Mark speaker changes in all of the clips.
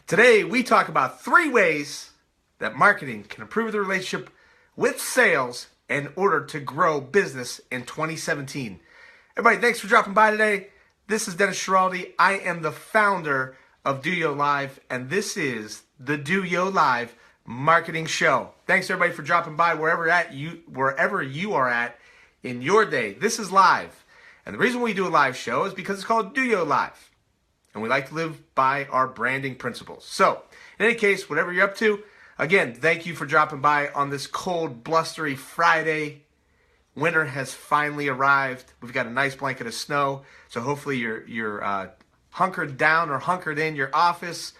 Speaker 1: Today, we talk about 3 ways that marketing can improve the relationship with sales in order to grow business in 2017. Everybody, thanks for dropping by today. This is Dennis Schiraldi. I am the founder of DOYO Live, and this is the DOYO Live Marketing Show. Thanks everybody for dropping by wherever you are at in your day. This is live, and the reason we do a live show is because it's called DOYO Live, and we like to live by our branding principles. So, in any case, whatever you're up to, again, thank you for dropping by on this cold, blustery Friday. Winter has finally arrived. We've got a nice blanket of snow, so hopefully you're hunkered down or hunkered in your office,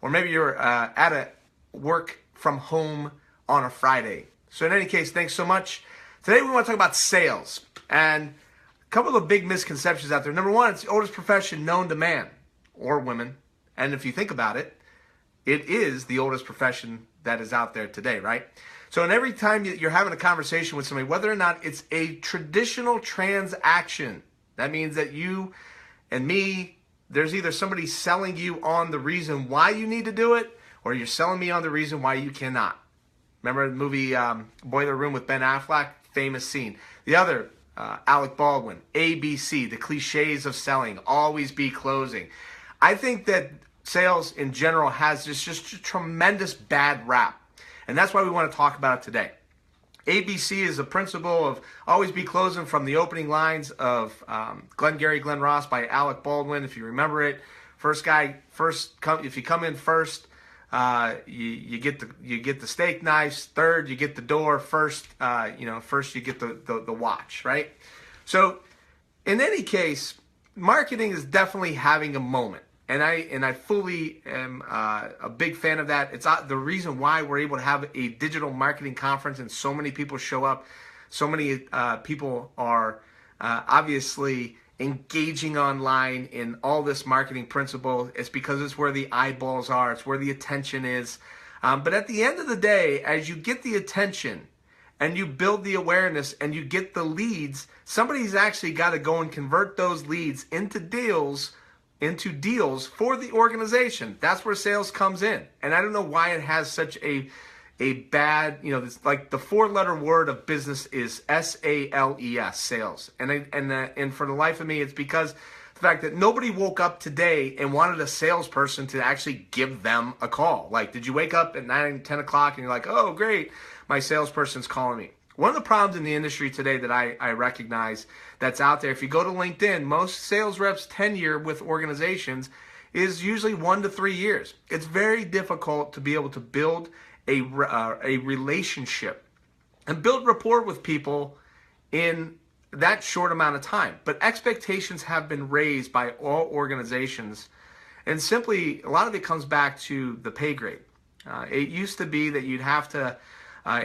Speaker 1: or maybe you're at a work from home on a Friday. So in any case, thanks so much. Today we want to talk about sales, and a couple of big misconceptions out there. Number one, it's the oldest profession known to man or women, and if you think about it, it is the oldest profession that is out there today, right? So in every time you're having a conversation with somebody, whether or not it's a traditional transaction, that means that you and me, there's either somebody selling you on the reason why you need to do it, or you're selling me on the reason why you cannot. Remember the movie Boiler Room with Ben Affleck? Famous scene. The other, Alec Baldwin, ABC, the cliches of selling, always be closing. I think that sales in general has just a tremendous bad rap. And that's why we want to talk about it today. ABC is a principle of always be closing from the opening lines of Glengarry Glen Ross by Alec Baldwin. If you remember it, if you come in first, you get the steak knives. Third, you get the door. First you get the watch, right? So in any case, marketing is definitely having a moment. And I fully am a big fan of that. It's the reason why we're able to have a digital marketing conference and so many people show up. So many people are obviously engaging online in all this marketing principle. It's because it's where the eyeballs are. It's where the attention is. But at the end of the day, as you get the attention and you build the awareness and you get the leads, somebody's actually got to go and convert those leads into deals for the organization. That's where sales comes in. And I don't know why it has such a bad, it's like the 4-letter word of business is SALES, sales. And for the life of me, it's because the fact that nobody woke up today and wanted a salesperson to actually give them a call. Like, did you wake up at 9, 10 o'clock and you're like, oh, great, my salesperson's calling me? One of the problems in the industry today that I recognize that's out there, if you go to LinkedIn, most sales reps' tenure with organizations is usually 1 to 3 years. It's very difficult to be able to build a relationship and build rapport with people in that short amount of time. But expectations have been raised by all organizations, and simply a lot of it comes back to the pay grade. It used to be that you'd have to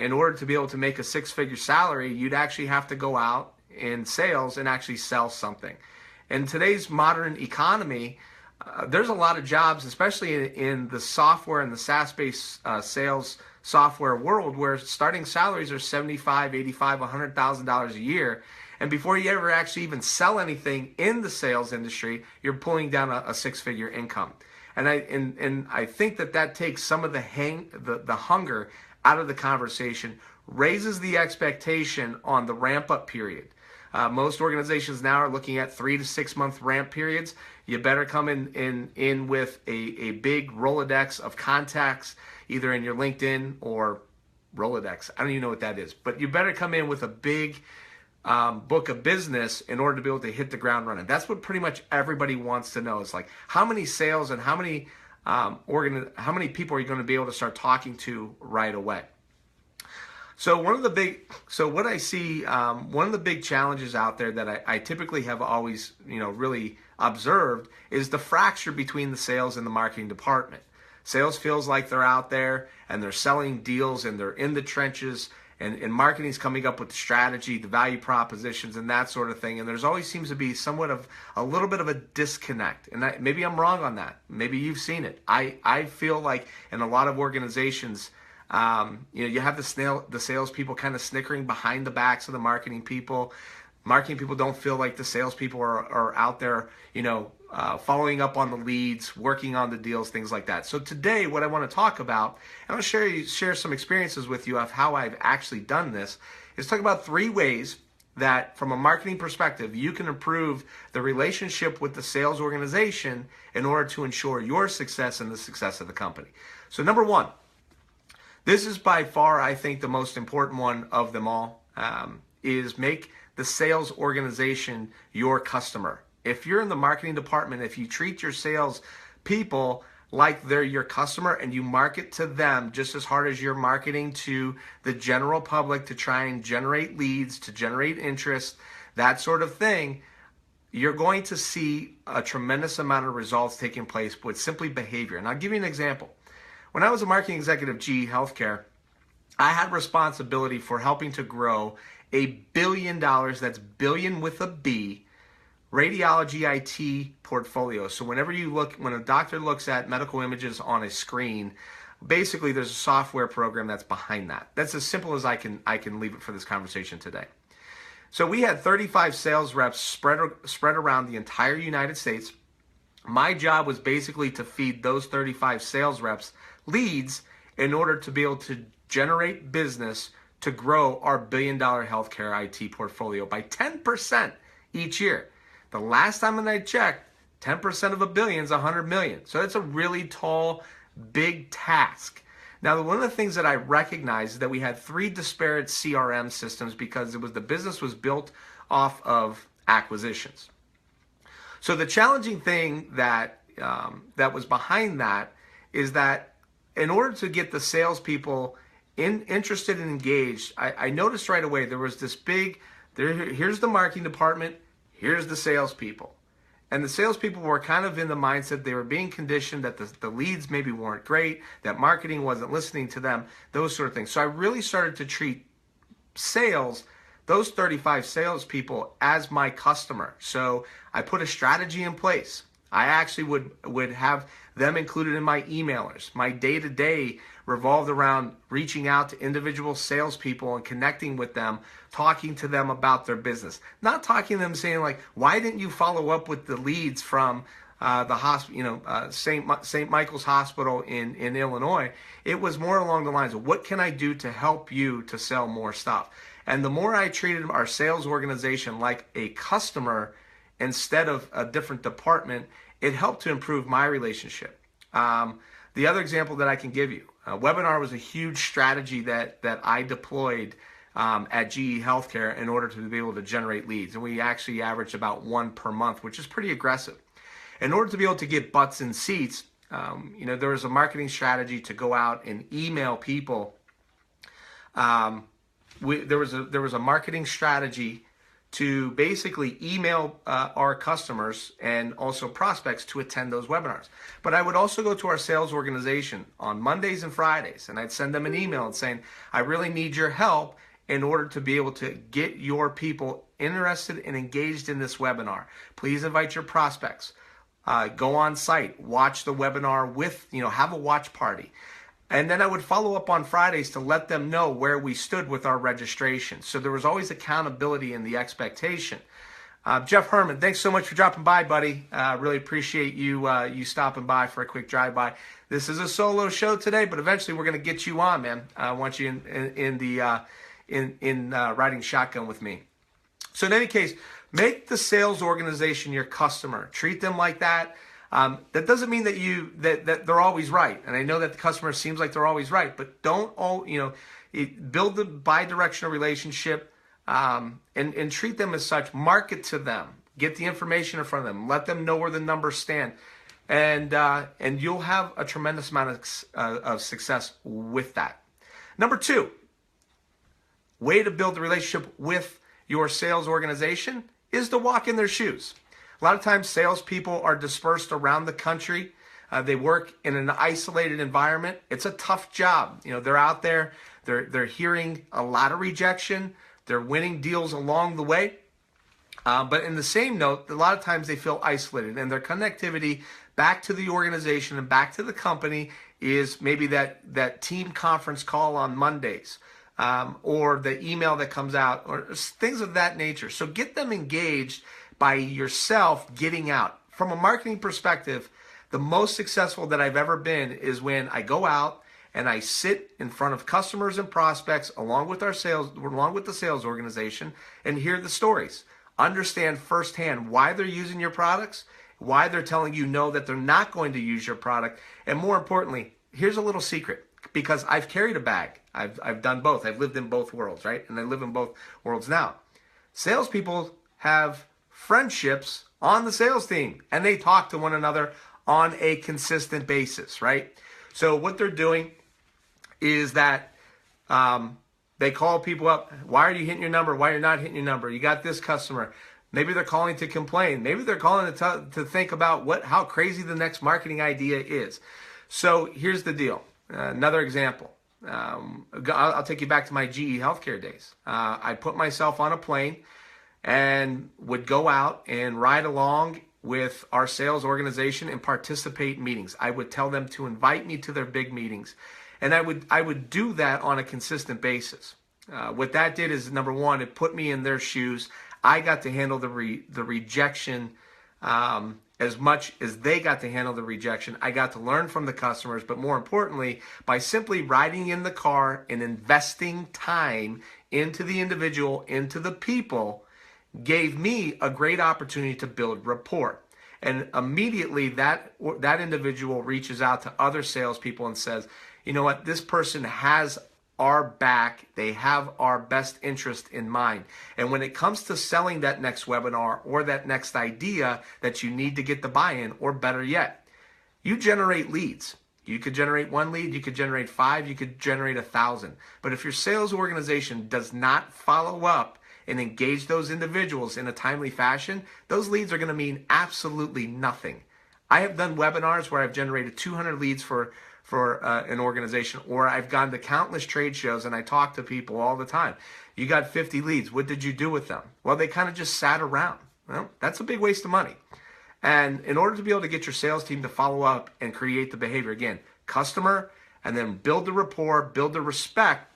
Speaker 1: in order to be able to make a 6-figure salary, you'd actually have to go out in sales and actually sell something. In today's modern economy, there's a lot of jobs, especially in the software and the SaaS-based sales software world, where starting salaries are $75,000, $85,000, $100,000 a year. And before you ever actually even sell anything in the sales industry, you're pulling down a 6-figure income. And I think that takes some of the hunger out of the conversation, raises the expectation on the ramp-up period. Most organizations now are looking at 3 to 6 month ramp periods. You better come in with a big Rolodex of contacts, either in your LinkedIn or Rolodex. I don't even know what that is, but you better come in with a big book of business in order to be able to hit the ground running. That's what pretty much everybody wants to know. Is like, how many sales and how many people are you going to be able to start talking to right away? So one of the big challenges out there that I typically have always, really observed is the fracture between the sales and the marketing department. Sales feels like they're out there and they're selling deals and they're in the trenches, and marketing's coming up with the strategy, the value propositions, and that sort of thing. And there's always seems to be somewhat of a little bit of a disconnect. And maybe I'm wrong on that. Maybe you've seen it. I feel like in a lot of organizations, you have the salespeople kind of snickering behind the backs of the marketing people. Marketing people don't feel like the salespeople are out there, following up on the leads, working on the deals, things like that. So today, what I want to talk about, and I'll share some experiences with you of how I've actually done this, is talk about 3 ways that from a marketing perspective, you can improve the relationship with the sales organization in order to ensure your success and the success of the company. So number 1, this is by far, I think, the most important one of them all, is make the sales organization your customer. If you're in the marketing department, if you treat your sales people like they're your customer and you market to them just as hard as you're marketing to the general public to try and generate leads, to generate interest, that sort of thing, you're going to see a tremendous amount of results taking place with simply behavior. And I'll give you an example. When I was a marketing executive at GE Healthcare, I had responsibility for helping to grow $1 billion, that's billion with a B, radiology IT portfolio. So whenever you look, when a doctor looks at medical images on a screen, basically there's a software program that's behind that. That's as simple as I can leave it for this conversation today. So we had 35 sales reps spread around the entire United States. My job was basically to feed those 35 sales reps leads in order to be able to generate business to grow our $1 billion healthcare IT portfolio by 10% each year. The last time I checked, 10% of $1 billion is $100 million. So it's a really tall, big task. Now, one of the things that I recognized is that we had 3 disparate CRM systems because the business was built off of acquisitions. So the challenging thing that was behind that is that in order to get the salespeople interested and engaged, I noticed right away there was this here's the marketing department, here's the salespeople. And the salespeople were kind of in the mindset, they were being conditioned that the leads maybe weren't great, that marketing wasn't listening to them, those sort of things. So I really started to treat sales, those 35 salespeople, as my customer. So I put a strategy in place. I actually would have them included in my emailers. My day-to-day revolved around reaching out to individual salespeople and connecting with them, talking to them about their business. Not talking to them saying like, why didn't you follow up with the leads from the hospital, St. Michael's Hospital in Illinois? It was more along the lines of, what can I do to help you to sell more stuff? And the more I treated our sales organization like a customer instead of a different department, it helped to improve my relationship. The other example that I can give you, a webinar was a huge strategy that I deployed at GE Healthcare in order to be able to generate leads. And we actually averaged about 1 per month, which is pretty aggressive. In order to be able to get butts in seats, there was a marketing strategy to go out and email people. There was a marketing strategy to basically email our customers and also prospects to attend those webinars. But I would also go to our sales organization on Mondays and Fridays, and I'd send them an email and saying, I really need your help in order to be able to get your people interested and engaged in this webinar. Please invite your prospects. Go on site, watch the webinar with, have a watch party. And then I would follow up on Fridays to let them know where we stood with our registration. So there was always accountability in the expectation. Jeff Herman, thanks so much for dropping by, buddy. Really appreciate you stopping by for a quick drive-by. This is a solo show today, but eventually we're going to get you on, man. I want you in riding shotgun with me. So in any case, make the sales organization your customer. Treat them like that. That doesn't mean that they're always right. And I know that the customer seems like they're always right, but don't build the bi-directional relationship and treat them as such. Market to them. Get the information in front of them. Let them know where the numbers stand. And you'll have a tremendous amount of success with that. Number 2, way to build the relationship with your sales organization is to walk in their shoes. A lot of times salespeople are dispersed around the country. They work in an isolated environment. It's a tough job. They're out there. They're hearing a lot of rejection. They're winning deals along the way. But in the same note, a lot of times they feel isolated, and their connectivity back to the organization and back to the company is maybe that team conference call on Mondays, or the email that comes out, or things of that nature. So get them engaged by yourself getting out, from a marketing perspective, the most successful that I've ever been is when I go out and I sit in front of customers and prospects along with the sales organization and hear the stories. Understand firsthand why they're using your products, why they're telling you no, that they're not going to use your product. And more importantly, here's a little secret, because I've carried a bag. I've done both. I've lived in both worlds, right? And I live in both worlds now. Salespeople have friendships on the sales team, and they talk to one another on a consistent basis, right? So what they're doing is that they call people up. Why are you hitting your number? Why you're not hitting your number? You got this customer. Maybe they're calling to complain. Maybe they're calling to think about how crazy the next marketing idea is. So here's the deal. Another example. I'll take you back to my GE healthcare days. I put myself on a plane and would go out and ride along with our sales organization and participate in meetings. I would tell them to invite me to their big meetings. And I would do that on a consistent basis. What that did is, number one, it put me in their shoes. I got to handle the rejection as much as they got to handle the rejection. I got to learn from the customers, but more importantly, by simply riding in the car and investing time into the individual, into the people, gave me a great opportunity to build rapport. And immediately that individual reaches out to other salespeople and says, you know what, this person has our back. They have our best interest in mind. And when it comes to selling that next webinar or that next idea that you need to get the buy-in, or better yet, you generate leads. You could generate one lead, you could generate 5, you could generate 1,000. But if your sales organization does not follow up and engage those individuals in a timely fashion, those leads are going to mean absolutely nothing. I have done webinars where I've generated 200 leads for an organization, or I've gone to countless trade shows and I talk to people all the time. You got 50 leads. What did you do with them? Well, they kind of just sat around. Well, that's a big waste of money. And in order to be able to get your sales team to follow up and create the behavior, again, customer, and then build the rapport, build the respect,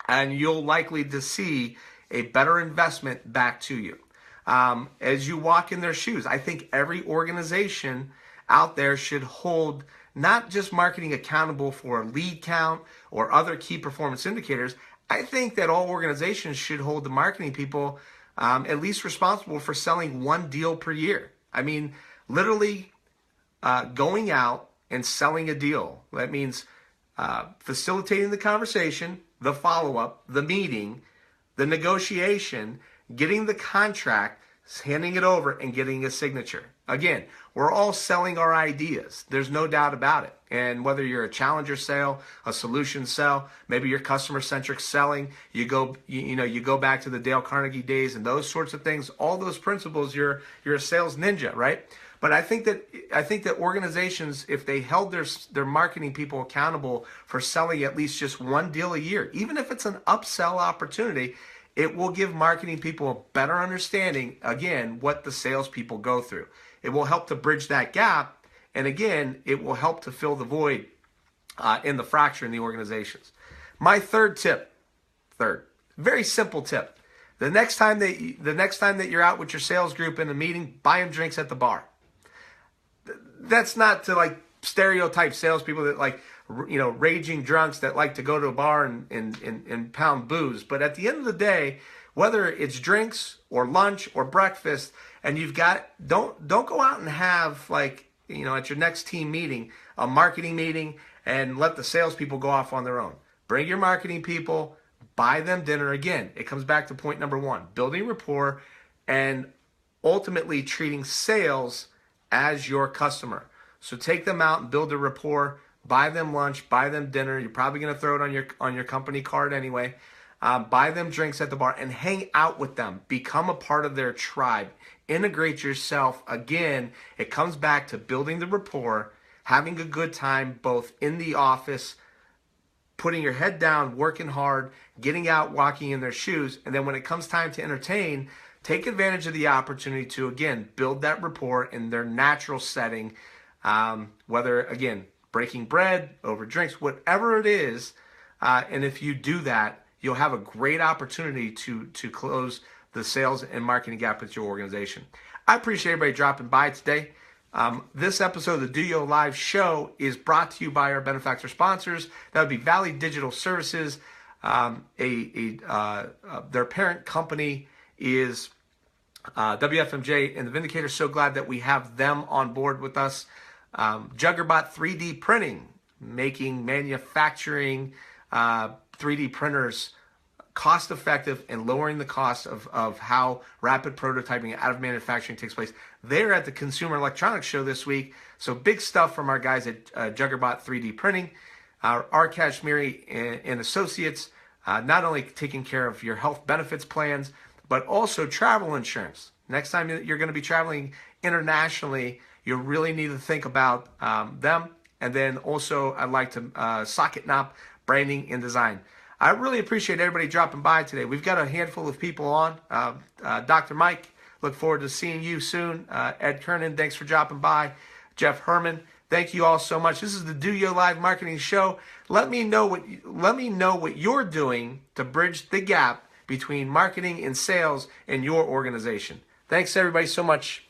Speaker 1: and you'll likely to see a better investment back to you. As you walk in their shoes, I think every organization out there should hold not just marketing accountable for lead count or other key performance indicators. I think that all organizations should hold the marketing people at least responsible for selling one deal per year. I mean, literally going out and selling a deal. That means facilitating the conversation, the follow-up, the meeting, the negotiation, getting the contract, handing it over, and getting a signature. Again, we're all selling our ideas. There's no doubt about it. And whether you're a challenger sale, a solution sell, maybe you're customer-centric selling, you go back to the Dale Carnegie days and those sorts of things, all those principles, you're a sales ninja, right? But I think that organizations, if they held their marketing people accountable for selling at least just one deal a year, even if it's an upsell opportunity, it will give marketing people a better understanding, again, what the salespeople go through. It will help to bridge that gap, and again, it will help to fill the void in the fracture in the organizations. My third, very simple tip. The next time that you're out with your sales group in a meeting, buy them drinks at the bar. That's not to like stereotype salespeople that like, raging drunks that like to go to a bar and pound booze. But at the end of the day, whether it's drinks or lunch or breakfast, and don't go out and have like, at your next team meeting, a marketing meeting, and let the salespeople go off on their own. Bring your marketing people, buy them dinner. Again, it comes back to point number 1, building rapport and ultimately treating sales as your customer. So take them out and build a rapport. Buy them lunch, buy them dinner. You're probably going to throw it on your company card anyway. Buy them drinks at the bar and hang out with them. Become a part of their tribe. Integrate yourself. Again, it comes back to building the rapport, having a good time both in the office, putting your head down, working hard, getting out, walking in their shoes. And then when it comes time to entertain, take advantage of the opportunity to, again, build that rapport in their natural setting. Whether, again, breaking bread over drinks, whatever it is. And if you do that, you'll have a great opportunity to close the sales and marketing gap with your organization. I appreciate everybody dropping by today. This episode of the DOYO Live Show is brought to you by our benefactor sponsors. That would be Valley Digital Services. Their parent company is WFMJ and the Vindicator. So glad that we have them on board with us. Juggerbot 3D Printing, making manufacturing 3D printers cost effective and lowering the cost of how rapid prototyping out of manufacturing takes place. They're at the Consumer Electronics Show this week. So big stuff from our guys at Juggerbot 3D Printing. R. Kashmiri and Associates, not only taking care of your health benefits plans, but also travel insurance. Next time you're going to be traveling internationally, you really need to think about them. And then also, I'd like to Socket Knop Branding and Design. I really appreciate everybody dropping by today. We've got a handful of people on. Dr. Mike, look forward to seeing you soon. Ed Kernan, thanks for dropping by. Jeff Herman, thank you all so much. This is the DOYO Live Marketing Show. Let me know what you're doing to bridge the gap between marketing and sales in your organization. Thanks everybody so much.